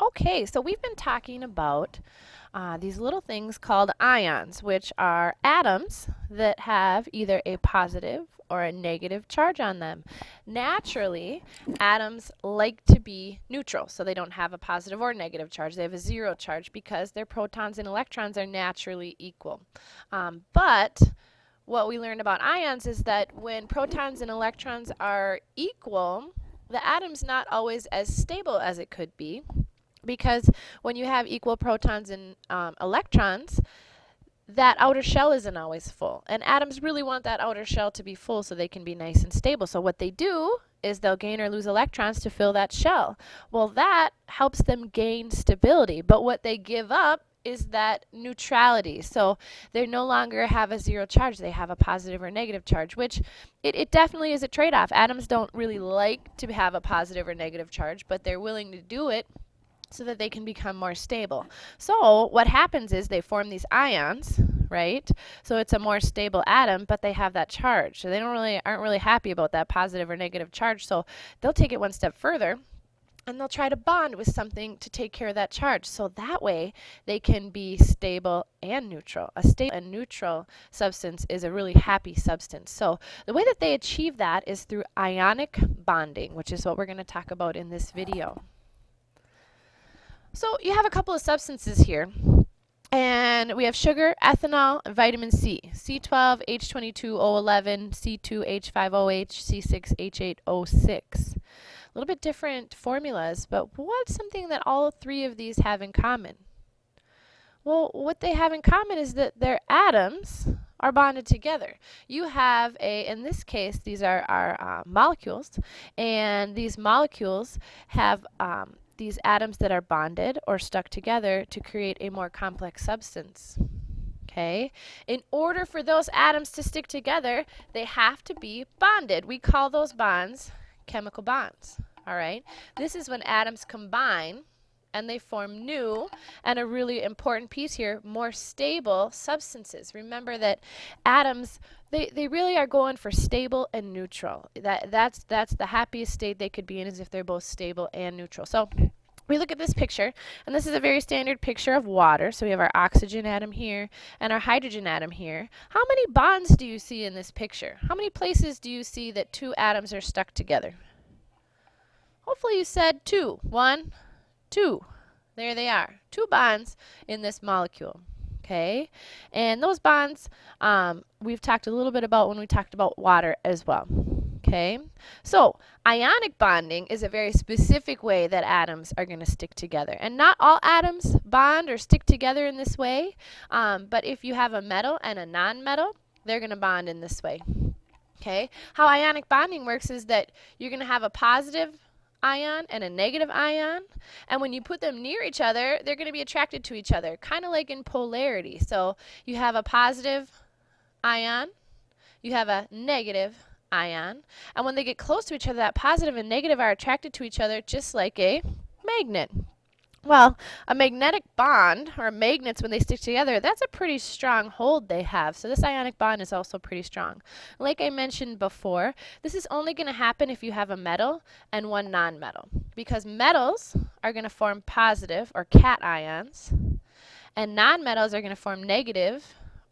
Okay, so we've been talking about these little things called ions, which are atoms that have either a positive or a negative charge on them. Naturally, atoms like to be neutral, so they don't have a positive or negative charge. They have a zero charge because their protons and electrons are naturally equal. But what we learned about ions is that when protons and electrons are equal, the atom's not always as stable as it could be, because when you have equal protons and electrons, that outer shell isn't always full. And atoms really want that outer shell to be full so they can be nice and stable. So what they do is they'll gain or lose electrons to fill that shell. Well, that helps them gain stability. But what they give up is that neutrality. So they no longer have a zero charge. They have a positive or negative charge, which it definitely is a trade-off. Atoms don't really like to have a positive or negative charge, but they're willing to do it so that they can become more stable. So what happens is they form these ions, right? So it's a more stable atom, but they have that charge. So they aren't really happy about that positive or negative charge. So they'll take it one step further and they'll try to bond with something to take care of that charge. So that way they can be stable and neutral. A stable and neutral substance is a really happy substance. So the way that they achieve that is through ionic bonding, which is what we're going to talk about in this video. So you have a couple of substances here, and we have sugar, ethanol, and vitamin C. C12, H22O11, C2H5OH, C6H8O6. A little bit different formulas, but what's something that all three of these have in common? Well, what they have in common is that their atoms are bonded together. You have in this case, these are molecules, and these molecules have these atoms that are bonded or stuck together to create a more complex substance. Okay? In order for those atoms to stick together, they have to be bonded. We call those bonds chemical bonds. All right? This is when atoms combine and they form new, and a really important piece here, more stable substances. Remember that atoms, they really are going for stable and neutral. That's the happiest state they could be in, is if they're both stable and neutral. So we look at this picture, and this is a very standard picture of water. So we have our oxygen atom here and our hydrogen atom here. How many bonds do you see in this picture? How many places do you see that two atoms are stuck together? Hopefully you said two. One, two. There they are. Two bonds in this molecule. Okay? And those bonds we've talked a little bit about when we talked about water as well. Okay? So ionic bonding is a very specific way that atoms are going to stick together. And not all atoms bond or stick together in this way. But if you have a metal and a non-metal, they're going to bond in this way. Okay? How ionic bonding works is that you're going to have a positive ion and a negative ion, and when you put them near each other, they're going to be attracted to each other, kind of like in polarity. So you have a positive ion, you have a negative ion, and when they get close to each other, that positive and negative are attracted to each other just like a magnet. Well, a magnetic bond, or magnets, when they stick together, that's a pretty strong hold they have. So this ionic bond is also pretty strong. Like I mentioned before, this is only going to happen if you have a metal and one non-metal, because metals are going to form positive or cations, and non-metals are going to form negative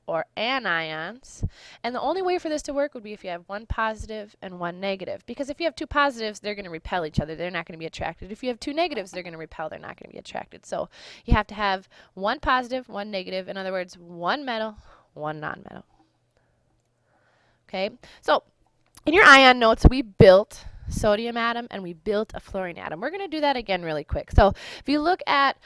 or anions. And the only way for this to work would be if you have one positive and one negative. Because if you have two positives, they're going to repel each other. They're not going to be attracted. If you have two negatives, they're going to repel. They're not going to be attracted. So you have to have one positive, one negative. In other words, one metal, one non-metal. Okay? So in your ion notes, we built sodium atom and we built a fluorine atom. We're going to do that again really quick. So if you look at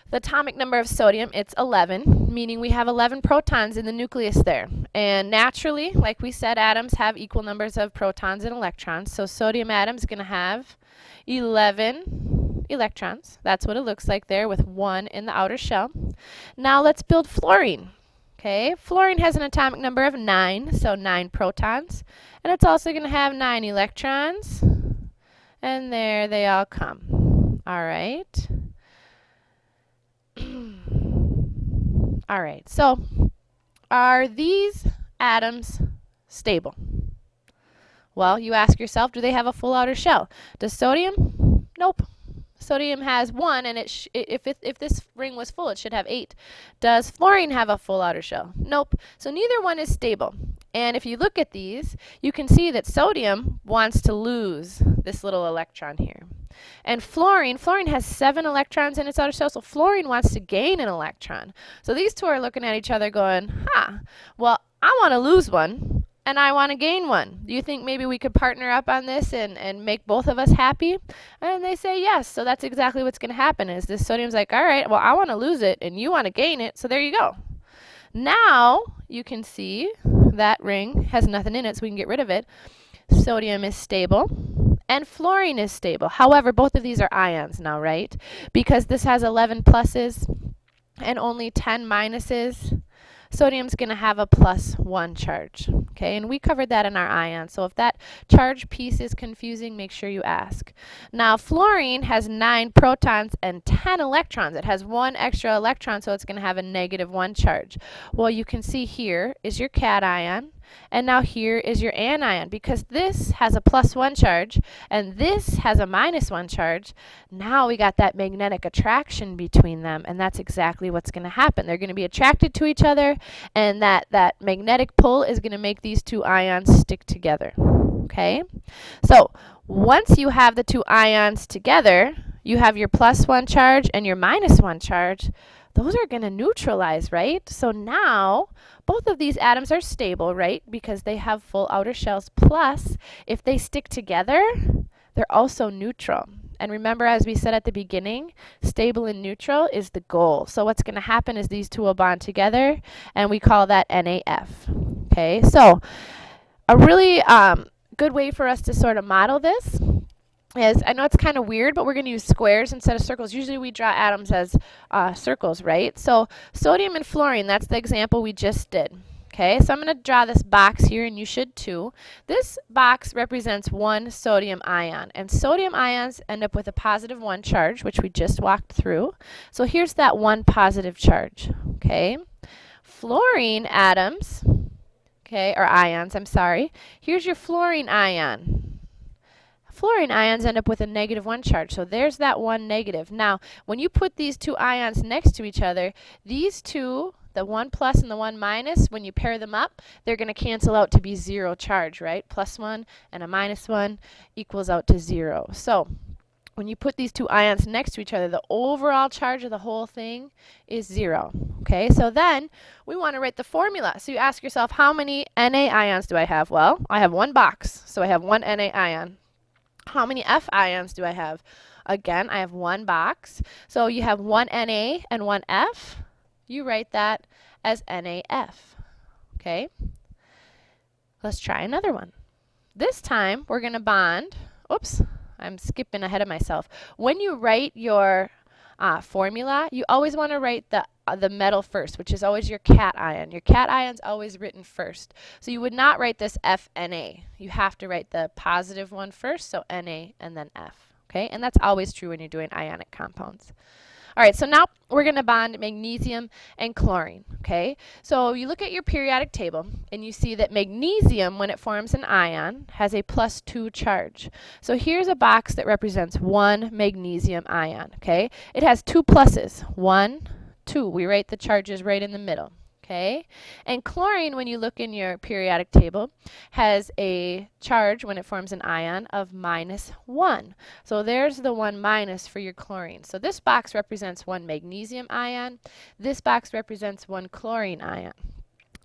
the atomic number of sodium, it's 11, meaning we have 11 protons in the nucleus there. And naturally, like we said, atoms have equal numbers of protons and electrons. So sodium atom is going to have 11 electrons. That's what it looks like there, with one in the outer shell. Now let's build fluorine. Okay, fluorine has an atomic number of 9, so 9 protons. And it's also going to have 9 electrons. And there they all come. All right. All right, so are these atoms stable? Well, you ask yourself, do they have a full outer shell? Does sodium? Nope. Sodium has 1, and if this ring was full, it should have 8. Does fluorine have a full outer shell? Nope. So neither one is stable. And if you look at these, you can see that sodium wants to lose this little electron here. And fluorine has 7 electrons in its outer shell, so fluorine wants to gain an electron. So these two are looking at each other going, well, I want to lose one, and I want to gain one. Do you think maybe we could partner up on this and make both of us happy? And they say yes. So that's exactly what's going to happen is this sodium's like, all right, well, I want to lose it, and you want to gain it, so there you go. Now you can see that ring has nothing in it, so we can get rid of it. Sodium is stable, and fluorine is stable. However, both of these are ions now, right? Because this has 11 pluses and only 10 minuses. Sodium's going to have a +1 charge, okay? And we covered that in our ion. So if that charge piece is confusing, make sure you ask. Now, fluorine has 9 protons and 10 electrons. It has 1 extra electron, so it's going to have a -1 charge. Well, you can see here is your cation, and now here is your anion. Because this has a +1 charge and this has a -1 charge, now we got that magnetic attraction between them, and that's exactly what's going to happen. They're going to be attracted to each other, and that magnetic pull is going to make these two ions stick together. Okay? So once you have the two ions together, you have your +1 charge and your -1 charge. Those are going to neutralize, right? So now both of these atoms are stable, right? Because they have full outer shells. Plus, if they stick together, they're also neutral. And remember, as we said at the beginning, stable and neutral is the goal. So what's going to happen is these two will bond together, and we call that NAF. Okay, so a really good way for us to sort of model this is, I know it's kind of weird, but we're going to use squares instead of circles. Usually we draw atoms as circles, right? So sodium and fluorine, that's the example we just did. Okay, so I'm going to draw this box here, and you should too. This box represents 1 sodium ion, and sodium ions end up with a +1 charge, which we just walked through. So here's that 1 positive charge. Okay, fluorine atoms, okay, or ions, I'm sorry. Here's your fluorine ion. Fluorine ions end up with a -1 charge, so there's that 1 negative. Now, when you put these two ions next to each other, these two, the 1 plus and the 1 minus, when you pair them up, they're going to cancel out to be 0 charge, right? +1 and a -1 equals out to 0. So when you put these two ions next to each other, the overall charge of the whole thing is 0. Okay, so then we want to write the formula. So you ask yourself, how many Na ions do I have? Well, I have 1 box, so I have 1 Na ion. How many F ions do I have? Again, I have 1 box. So you have 1 Na and 1 F. You write that as NaF. Okay? Let's try another one. This time, we're going to bond. Oops, I'm skipping ahead of myself. When you write your formula, you always want to write the metal first, which is always your cation. Your cation's always written first. So you would not write this FNA. You have to write the positive one first, so Na and then F. Okay, and that's always true when you're doing ionic compounds. All right, so now we're going to bond magnesium and chlorine, okay? So you look at your periodic table, and you see that magnesium, when it forms an ion, has a +2 charge. So here's a box that represents 1 magnesium ion, okay? It has 2 pluses, 1, 2. We write the charges right in the middle. Okay, and chlorine, when you look in your periodic table, has a charge when it forms an ion of -1. So there's the 1 minus for your chlorine. So this box represents 1 magnesium ion. This box represents 1 chlorine ion.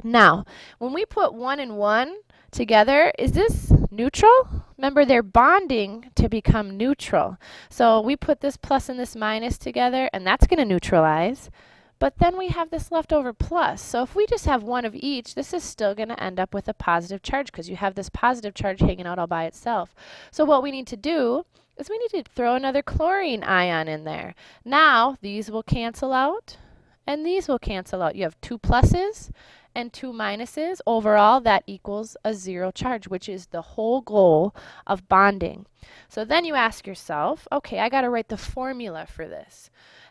Now, when we put 1 and 1 together, is this neutral? Remember, they're bonding to become neutral. So we put this plus and this minus together, and that's going to neutralize. But then we have this leftover plus. So if we just have 1 of each, this is still going to end up with a positive charge because you have this positive charge hanging out all by itself. So what we need to do is we need to throw another chlorine ion in there. Now these will cancel out and these will cancel out. You have 2 pluses and 2 minuses, overall that equals a 0 charge, which is the whole goal of bonding. So then you ask yourself, okay, I got to write the formula for this.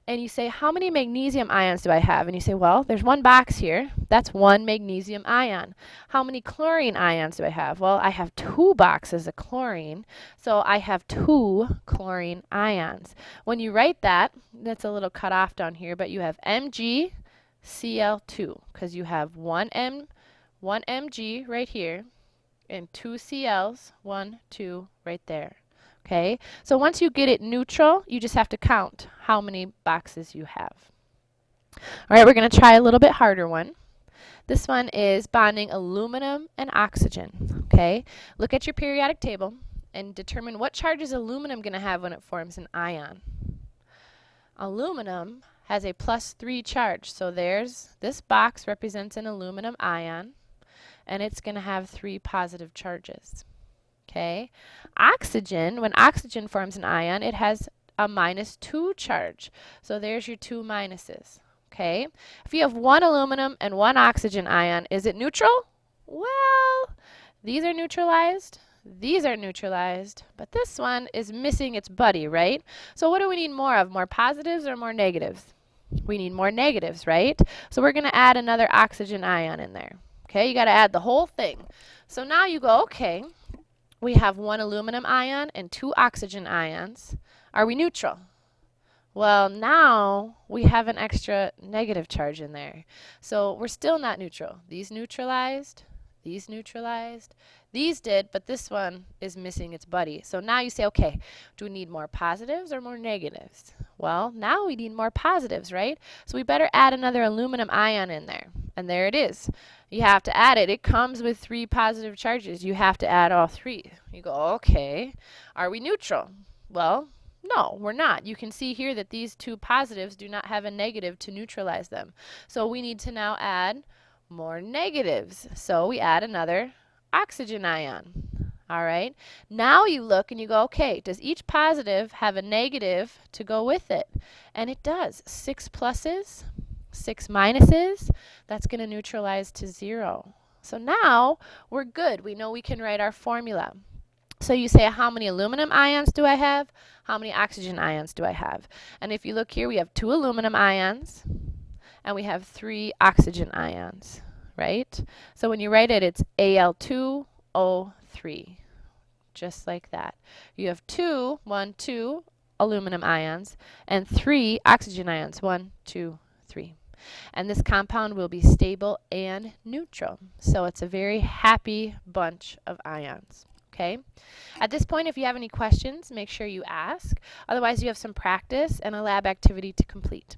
And you say, how many magnesium ions do I have? And you say, well, there's one box here. That's one magnesium ion. How many chlorine ions do I have? Well, I have 2 boxes of chlorine, so I have 2 chlorine ions. When you write that, that's a little cut off down here, but you have MgCl2 because you have one Mg right here and 2 Cl's, 1, 2 right there. Okay, so once you get it neutral, you just have to count how many boxes you have. All right, we're going to try a little bit harder one. This one is bonding aluminum and oxygen. Okay, look at your periodic table and determine what charge is aluminum going to have when it forms an ion. Aluminum has a +3 charge, so this box represents an aluminum ion, and it's going to have 3 positive charges. Okay, oxygen, when oxygen forms an ion, it has a -2 charge. So there's your 2 minuses. Okay, if you have one aluminum and one oxygen ion, is it neutral? Well, these are neutralized, these are neutralized, but this one is missing its buddy, right? So what do we need more of? More positives or more negatives? We need more negatives, right? So we're going to add another oxygen ion in there. Okay, you got to add the whole thing. So now you go, okay, we have one aluminum ion and 2 oxygen ions. Are we neutral? Well, now we have an extra negative charge in there. So we're still not neutral. These neutralized, these neutralized, these did, but this one is missing its buddy. So now you say, okay, do we need more positives or more negatives? Well, now we need more positives, right? So we better add another aluminum ion in there. And there it is. You have to add it. It comes with 3 positive charges. You have to add all 3. You go, okay, are we neutral? Well, no, we're not. You can see here that these 2 positives do not have a negative to neutralize them. So we need to now add more negatives. So we add another oxygen ion. All right. Now you look and you go, okay, does each positive have a negative to go with it? And it does. 6 pluses, 6 minuses, that's going to neutralize to 0. So now we're good. We know we can write our formula. So you say, how many aluminum ions do I have? How many oxygen ions do I have? And if you look here, we have 2 aluminum ions and we have 3 oxygen ions, right? So when you write it, it's Al2O3, just like that. You have 2 aluminum ions and 3 oxygen ions, 1, 2, 3. And this compound will be stable and neutral. So it's a very happy bunch of ions. Okay. At this point, if you have any questions, make sure you ask. Otherwise, you have some practice and a lab activity to complete.